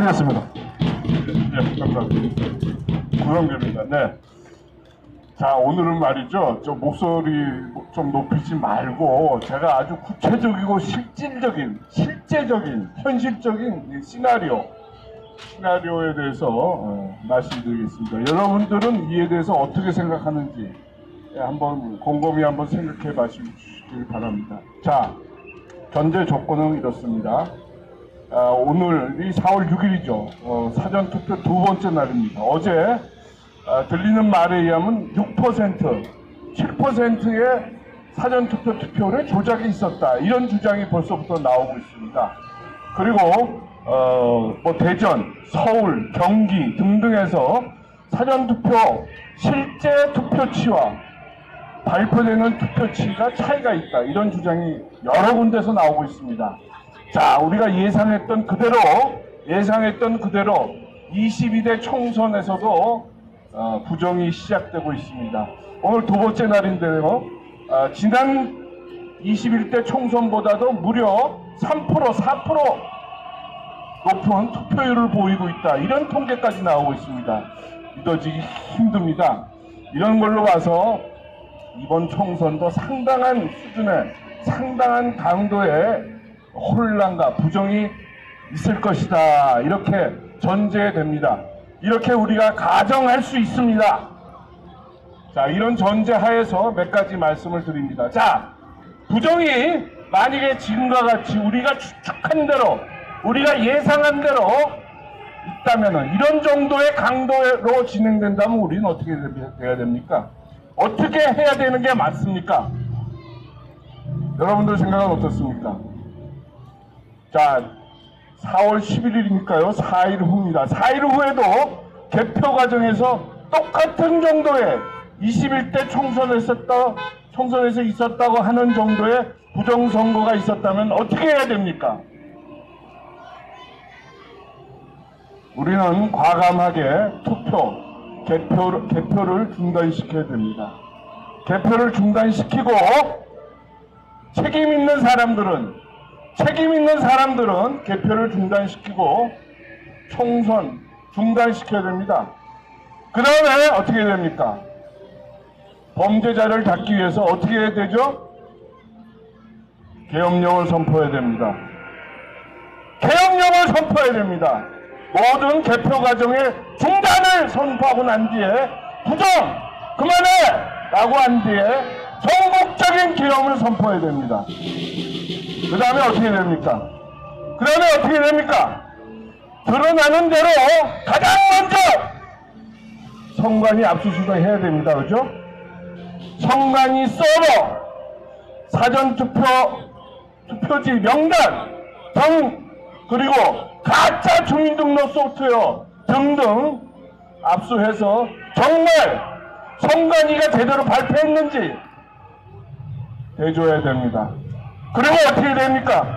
시작하겠습니다. 네, 감사합니다. 구성재입니다. 네. 자, 오늘은 말이죠. 저 목소리 좀 높이지 말고 제가 아주 구체적이고 실제적인, 현실적인 시나리오에 대해서 말씀드리겠습니다. 여러분들은 이에 대해서 어떻게 생각하는지 한번 곰곰이 한번 생각해 보시길 바랍니다. 자, 전제 조건은 이렇습니다. 오늘이 4월 6일이죠. 사전투표 두 번째 날입니다. 어제 들리는 말에 의하면 6%, 7%의 사전투표 투표율에 조작이 있었다. 이런 주장이 벌써부터 나오고 있습니다. 그리고 뭐 대전, 서울, 경기 등등에서 사전투표 실제 투표치와 발표되는 투표치가 차이가 있다. 이런 주장이 여러 군데서 나오고 있습니다. 자, 우리가 예상했던 그대로 22대 총선에서도 부정이 시작되고 있습니다. 오늘 두 번째 날인데요. 지난 21대 총선보다도 무려 3%, 4% 높은 투표율을 보이고 있다. 이런 통계까지 나오고 있습니다. 믿어지기 힘듭니다. 이런 걸로 봐서 이번 총선도 상당한 수준의, 상당한 강도의 혼란과 부정이 있을 것이다. 이렇게 전제됩니다. 이렇게 우리가 가정할 수 있습니다. 자, 이런 전제 하에서 몇 가지 말씀을 드립니다. 자, 부정이 만약에 지금과 같이 우리가 추측한 대로, 우리가 예상한 대로 있다면은, 이런 정도의 강도로 진행된다면 우리는 어떻게 해야 됩니까? 어떻게 해야 되는 게 맞습니까? 여러분들 생각은 어떻습니까? 자, 4월 11일이니까요. 4일 후입니다. 4일 후에도 개표 과정에서 똑같은 정도의 21대 총선에서 있었다고 하는 정도의 부정선거가 있었다면 어떻게 해야 됩니까? 우리는 과감하게 개표를 중단시켜야 됩니다. 개표를 중단시키고 책임 있는 사람들은 개표를 중단시키고 총선 중단시켜야 됩니다. 그 다음에 어떻게 해야 됩니까? 범죄자를 잡기 위해서 어떻게 해야 되죠? 계엄령을 선포해야 됩니다. 계엄령을 선포해야 됩니다. 모든 개표 과정의 중단을 선포하고 난 뒤에 부정! 그만해! 라고 한 뒤에 전국적인 계엄을 선포해야 됩니다. 그 다음에 어떻게 됩니까? 드러나는 대로 가장 먼저 선관위 압수수색 해야 됩니다. 그죠? 선관위 서버, 사전투표지 명단 등, 그리고 가짜 주민등록 소프트웨어 등등 압수해서 정말 선관위가 제대로 발표했는지 해줘야 됩니다. 그리고 어떻게 됩니까?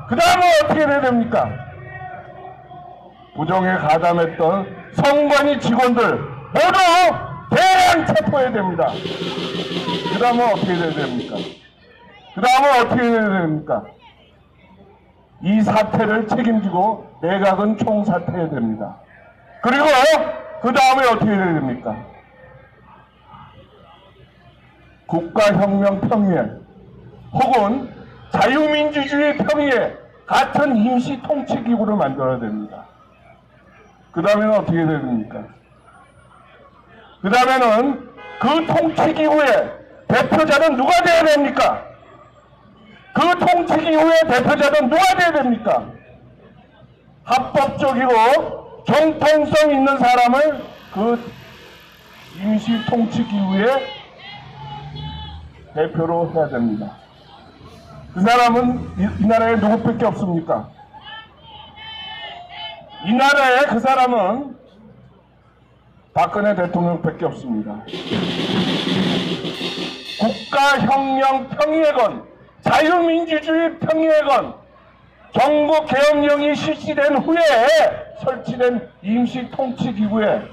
그 다음에 어떻게 해야 됩니까? 부정에 가담했던 선관위 직원들 모두 대량 체포해야 됩니다. 그 다음에 어떻게 해야 됩니까? 이 사태를 책임지고 내각은 총사퇴해야 됩니다. 그리고 그 다음에 어떻게 해야 됩니까? 국가혁명 평의회 혹은 자유민주주의 평의회 같은 임시 통치기구를 만들어야 됩니다. 그 다음에는 어떻게 해야 됩니까? 그 다음에는 그 통치기구의 대표자는 누가 돼야 됩니까? 그 통치기구의 대표자는 누가 돼야 됩니까? 합법적이고 정통성 있는 사람을 그 임시 통치기구의 대표로 해야 됩니다. 그 사람은 이 나라에 누구밖에 없습니까? 이 나라에 그 사람은 박근혜 대통령밖에 없습니다. 국가혁명평의회건 자유민주주의 평의회건 정부계엄령이 실시된 후에 설치된 임시통치기구의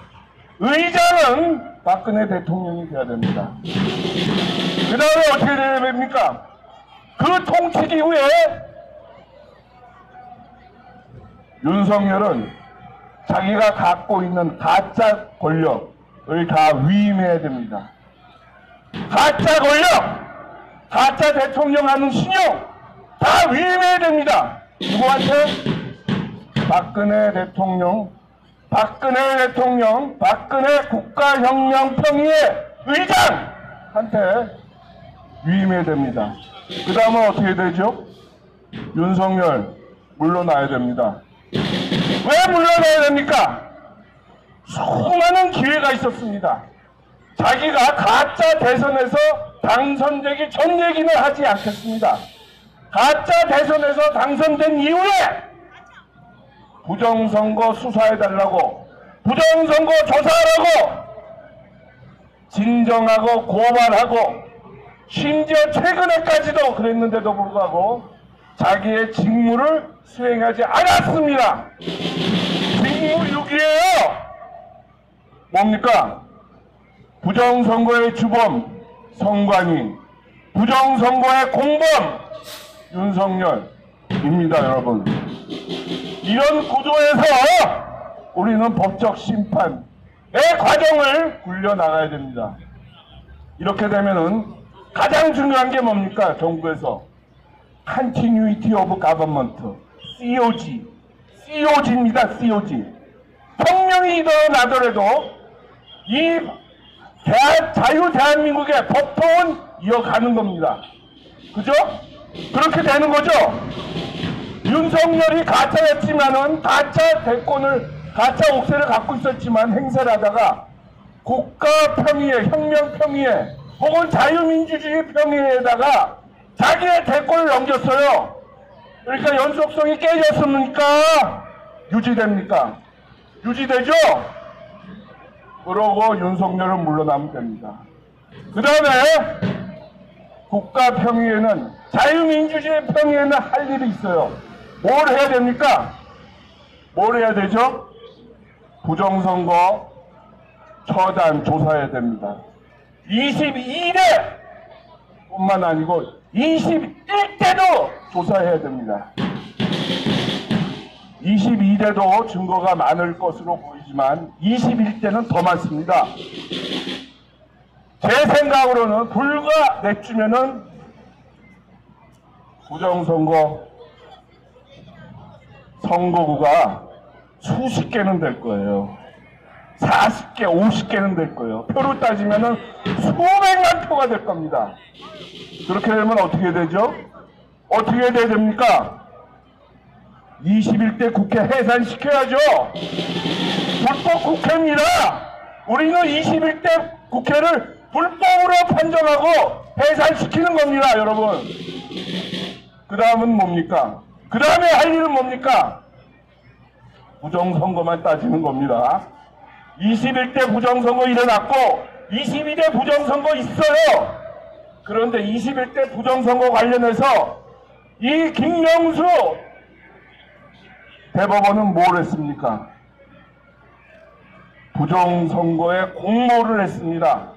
의장은 박근혜 대통령이 돼야 됩니다. 그 다음에 어떻게 돼야 됩니까? 그 통치기구에 윤석열은 자기가 갖고 있는 가짜 권력을 다 위임해야 됩니다. 가짜 권력, 가짜 대통령 하는 신용 다 위임해야 됩니다. 누구한테? 박근혜 대통령, 박근혜 국가혁명평의회 의장한테 위임해야 됩니다. 그 다음은 어떻게 되죠? 윤석열 물러나야 됩니다. 왜 물러나야 됩니까? 수많은 기회가 있었습니다. 자기가 가짜 대선에서 당선되기 전 얘기는 하지 않겠습니다. 가짜 대선에서 당선된 이후에 부정선거 수사해달라고, 부정선거 조사하라고, 진정하고 고발하고, 심지어 최근에까지도 그랬는데도 불구하고 자기의 직무를 수행하지 않았습니다. 직무유기예요. 뭡니까? 부정선거의 주범 선관위, 부정선거의 공범 윤석열입니다. 여러분, 이런 구조에서 우리는 법적 심판의 과정을 굴려나가야 됩니다. 이렇게 되면은 가장 중요한 게 뭡니까? 정부에서 Continuity of Government, COG입니다. COG. 혁명이 일어나더라도 이 자유 대한민국의 법통은 이어가는 겁니다. 그죠? 그렇게 되는 거죠? 윤석열이 가짜였지만은 가짜 대권을, 가짜 옥새를 갖고 있었지만 행세를 하다가 국가평의회, 혁명평의회 혹은 자유민주주의 평의회에다가 자기의 대권을 넘겼어요. 그러니까 연속성이 깨졌습니까? 유지됩니까? 유지되죠? 그러고 윤석열은 물러나면 됩니다. 그 다음에 국가평의회는, 자유민주주의 평의회는 할 일이 있어요. 뭘 해야 됩니까? 뭘 해야 되죠? 부정선거 처단 조사해야 됩니다. 22대 뿐만 아니고 21대도 조사해야 됩니다. 22대도 증거가 많을 것으로 보이지만 21대는 더 많습니다. 제 생각으로는 불과 몇 주면은 부정선거 선거구가 수십 개는 될 거예요. 40개, 50개는 될 거예요. 표로 따지면은 수백만 표가 될 겁니다. 그렇게 되면 어떻게 되죠? 어떻게 돼야 됩니까? 21대 국회 해산시켜야죠. 불법 국회입니다. 우리는 21대 국회를 불법으로 판정하고 해산시키는 겁니다, 여러분. 그 다음은 뭡니까? 그 다음에 할 일은 뭡니까? 부정선거만 따지는 겁니다. 21대 부정선거 일어났고 22대 부정선거 있어요. 그런데 21대 부정선거 관련해서 이 김명수 대법원은 뭘 했습니까? 부정선거에 공모를 했습니다.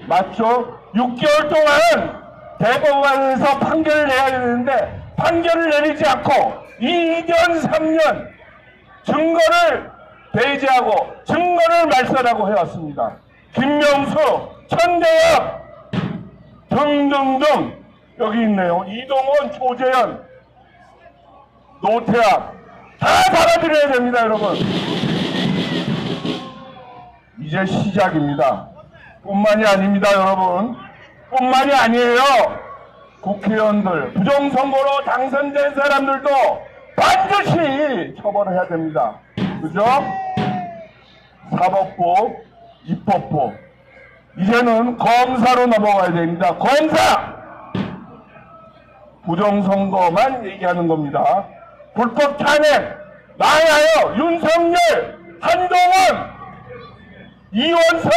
맞죠? 6개월 동안 대법원에서 판결을 내야 되는데 판결을 내리지 않고 2년 3년 증거를 배제하고 증거를 말살하고 해왔습니다. 김명수, 천대엽 등등등 여기 있네요. 이동원, 조재현, 노태학 다 받아들여야 됩니다, 여러분. 이제 시작입니다. 뿐만이 아닙니다, 여러분. 뿐만이 아니에요. 국회의원들, 부정선거로 당선된 사람들도 반드시 처벌을 해야 됩니다. 그죠? 사법부, 입법부. 이제는 검사로 넘어가야 됩니다. 검사! 부정선거만 얘기하는 겁니다. 불법 탄핵, 나야요, 윤석열, 한동훈, 이원석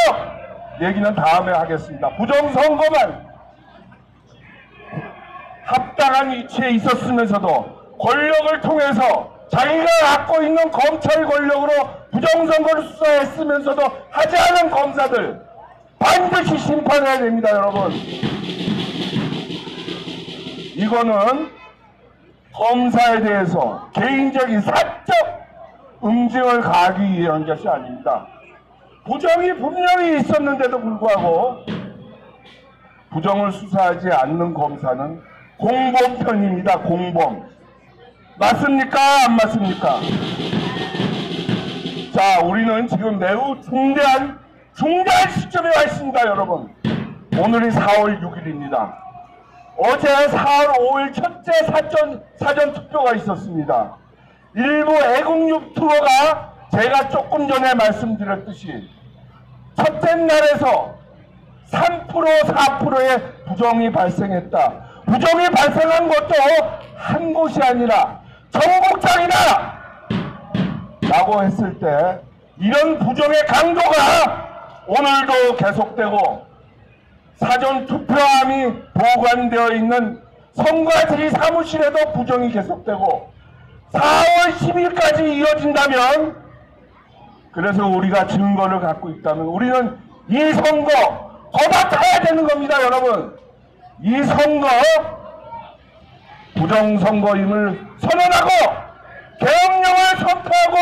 얘기는 다음에 하겠습니다. 부정선거만 합당한 위치에 있었으면서도 권력을 통해서 자기가 갖고 있는 검찰 권력으로 부정선거를 수사했으면서도 하지 않은 검사들 반드시 심판해야 됩니다, 여러분. 이거는 검사에 대해서 개인적인 사적 응징을 가하기 위한 것이 아닙니다. 부정이 분명히 있었는데도 불구하고 부정을 수사하지 않는 검사는 공범편입니다. 공범. 맞습니까? 안 맞습니까? 자, 우리는 지금 매우 중대한 시점에 와 있습니다, 여러분. 오늘이 4월 6일입니다. 어제 4월 5일 첫째 사전 투표가 있었습니다. 일부 애국 유튜버가 제가 조금 전에 말씀드렸듯이 첫째 날에서 3% 4%의 부정이 발생했다. 부정이 발생한 것도 한 곳이 아니라 전국장이다! 라고 했을 때 이런 부정의 강도가 오늘도 계속되고 사전 투표함이 보관되어 있는 선거지 사무실에도 부정이 계속되고 4월 10일까지 이어진다면, 그래서 우리가 증거를 갖고 있다면 우리는 이 선거 거듭해야 되는 겁니다, 여러분. 이 선거 부정선거임을 선언하고 계엄령을 선포하고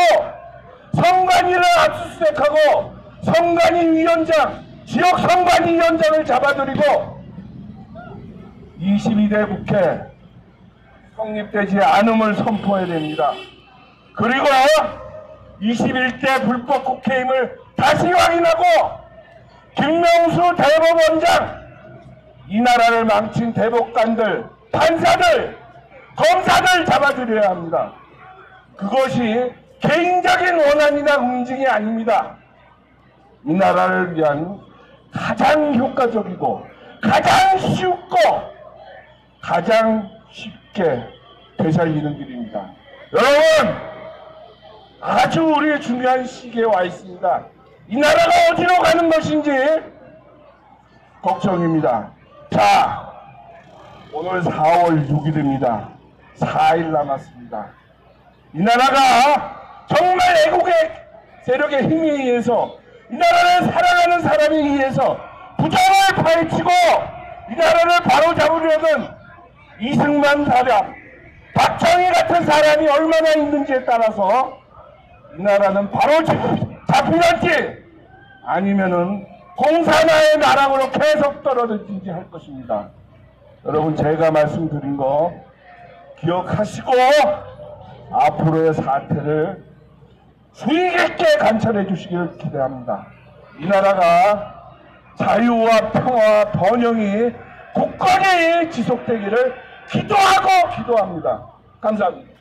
선관위를 압수수색하고 선관위 위원장, 지역 선관위 위원장을 잡아들이고 22대 국회 성립되지 않음을 선포해야 됩니다. 그리고 21대 불법 국회임을 다시 확인하고 김명수 대법원장, 이 나라를 망친 대법관들, 판사들, 검사들 잡아들여야 합니다. 그것이 개인적인 원한이나 응징이 아닙니다. 이 나라를 위한 가장 효과적이고 가장 쉽고 가장 쉽게 되살리는 길입니다. 여러분, 아주 우리의 중요한 시기에 와 있습니다. 이 나라가 어디로 가는 것인지 걱정입니다. 자, 오늘 4월 6일입니다. 4일 남았습니다. 이 나라가 정말 애국의 세력의 힘에 의해서, 이 나라를 사랑하는 사람에 의해서 부정을 파헤치고 이 나라를 바로잡으려는 이승만 사람, 박정희 같은 사람이 얼마나 있는지에 따라서 이 나라는 바로 잡힐지 아니면은 공산화의 나락으로 계속 떨어질지 할 것입니다. 여러분, 제가 말씀드린 거 기억하시고 앞으로의 사태를 주의 깊게 관찰해 주시기를 기대합니다. 이 나라가 자유와 평화와 번영이 굳건히 지속되기를 기도합니다. 감사합니다.